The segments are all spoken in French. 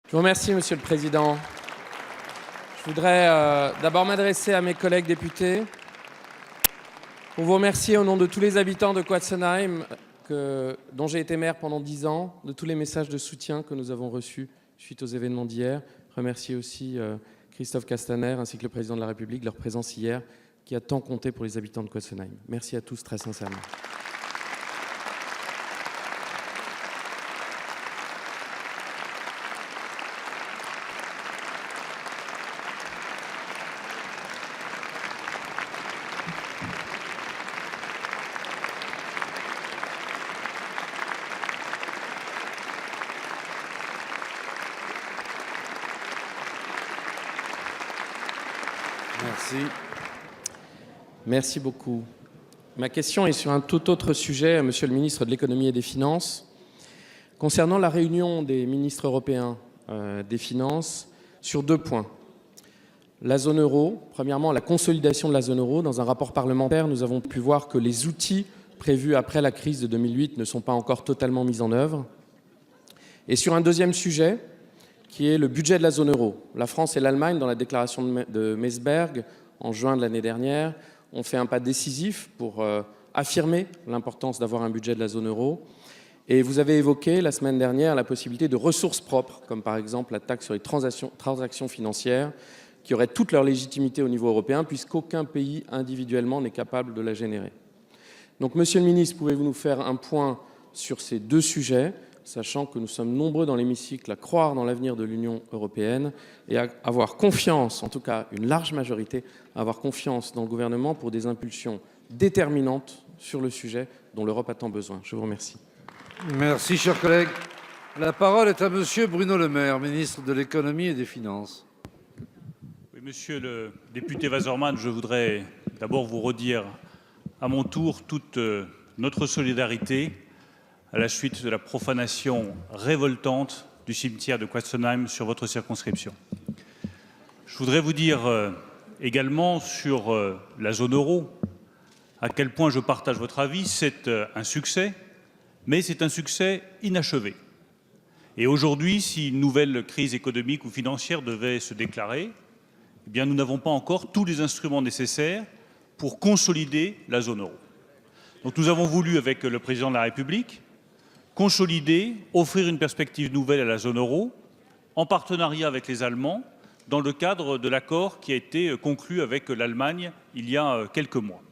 Je vous remercie, Monsieur le Président. Je voudrais d'abord m'adresser à mes collègues députés pour vous remercier au nom de tous les habitants de Quatsenheim, dont j'ai été maire pendant 10 ans, de tous les messages de soutien que nous avons reçus suite aux événements d'hier. Remercier aussi Christophe Castaner ainsi que le Président de la République de leur présence hier, qui a tant compté pour les habitants de Quatsenheim. Merci à tous très sincèrement. Merci. Merci beaucoup. Ma question est sur un tout autre sujet, Monsieur le ministre de l'Économie et des Finances, concernant la réunion des ministres européens des Finances sur 2 points. La zone euro, premièrement, la consolidation de la zone euro. Dans un rapport parlementaire, nous avons pu voir que les outils prévus après la crise de 2008 ne sont pas encore totalement mis en œuvre. Et sur un deuxième sujet, qui est le budget de la zone euro. La France et l'Allemagne, dans la déclaration de Meseberg, en juin de l'année dernière, ont fait un pas décisif pour affirmer l'importance d'avoir un budget de la zone euro. Et vous avez évoqué la semaine dernière la possibilité de ressources propres, comme par exemple la taxe sur les transactions financières, qui auraient toute leur légitimité au niveau européen, puisqu'aucun pays individuellement n'est capable de la générer. Donc, Monsieur le ministre, pouvez-vous nous faire un point sur ces 2 sujets, sachant que nous sommes nombreux dans l'hémicycle à croire dans l'avenir de l'Union européenne et à avoir confiance, en tout cas une large majorité, à avoir confiance dans le gouvernement pour des impulsions déterminantes sur le sujet dont l'Europe a tant besoin. Je vous remercie. Merci, cher collègue. La parole est à Monsieur Bruno Le Maire, ministre de l'Économie et des Finances. Oui, monsieur le député Waserman, je voudrais d'abord vous redire à mon tour toute notre solidarité à la suite de la profanation révoltante du cimetière de Quatsenheim sur votre circonscription. Je voudrais vous dire également sur la zone euro, à quel point je partage votre avis. C'est un succès, mais c'est un succès inachevé. Et aujourd'hui, si une nouvelle crise économique ou financière devait se déclarer, eh bien, nous n'avons pas encore tous les instruments nécessaires pour consolider la zone euro. Donc nous avons voulu, avec le Président de la République, consolider, offrir une perspective nouvelle à la zone euro, en partenariat avec les Allemands, dans le cadre de l'accord qui a été conclu avec l'Allemagne il y a quelques mois.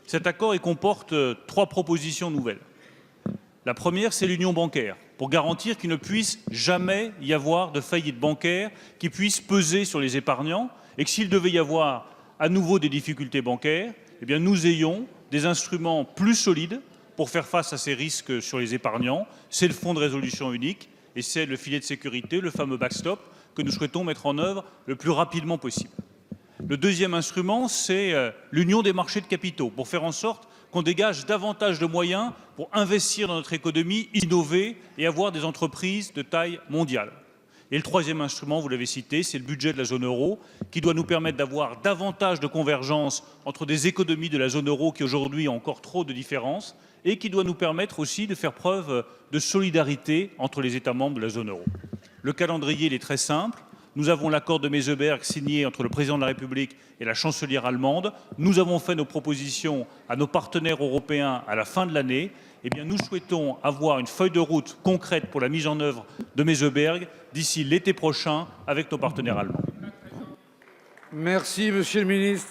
Cet accord comporte 3 propositions nouvelles. La première, c'est l'union bancaire, pour garantir qu'il ne puisse jamais y avoir de faillite bancaire qui puisse peser sur les épargnants, et que s'il devait y avoir à nouveau des difficultés bancaires, eh bien nous ayons des instruments plus solides pour faire face à ces risques sur les épargnants. C'est le fonds de résolution unique et c'est le filet de sécurité, le fameux backstop, que nous souhaitons mettre en œuvre le plus rapidement possible. Le deuxième instrument, c'est l'union des marchés de capitaux, pour faire en sorte qu'on dégage davantage de moyens pour investir dans notre économie, innover et avoir des entreprises de taille mondiale. Et le troisième instrument, vous l'avez cité, c'est le budget de la zone euro, qui doit nous permettre d'avoir davantage de convergence entre des économies de la zone euro qui aujourd'hui ont encore trop de différences, et qui doit nous permettre aussi de faire preuve de solidarité entre les États membres de la zone euro. Le calendrier il est très simple. Nous avons l'accord de Meseberg signé entre le Président de la République et la chancelière allemande. Nous avons fait nos propositions à nos partenaires européens à la fin de l'année. Eh bien, nous souhaitons avoir une feuille de route concrète pour la mise en œuvre de Meseberg d'ici l'été prochain avec nos partenaires allemands. Merci, Monsieur le ministre.